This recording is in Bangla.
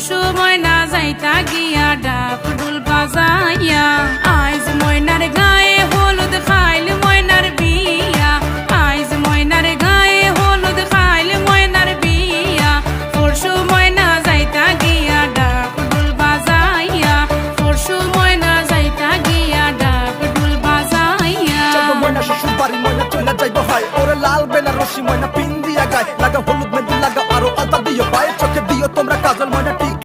পরশু ময়না যাইতা গিয়া ডাক ডুল বাজাইয়া আইজ ময়নার গায়ে হলুদ খাইল ময়নার বিয়া আইজ ময়নার গায়ে হলুদ খাইল ময়নার বিয়া পরশু ময়না যাইতা গিয়া ডাক ডুল বাজাইয়া পরশু ময়না যাইতা গিয়া ডাক ডুল বাজাইয়া ময়না শ্বশুর বাড়ি ময়না চলে যাইব হয় ওরে লাল বেলা রশি ময়না পিন দিয়া গায় লাগা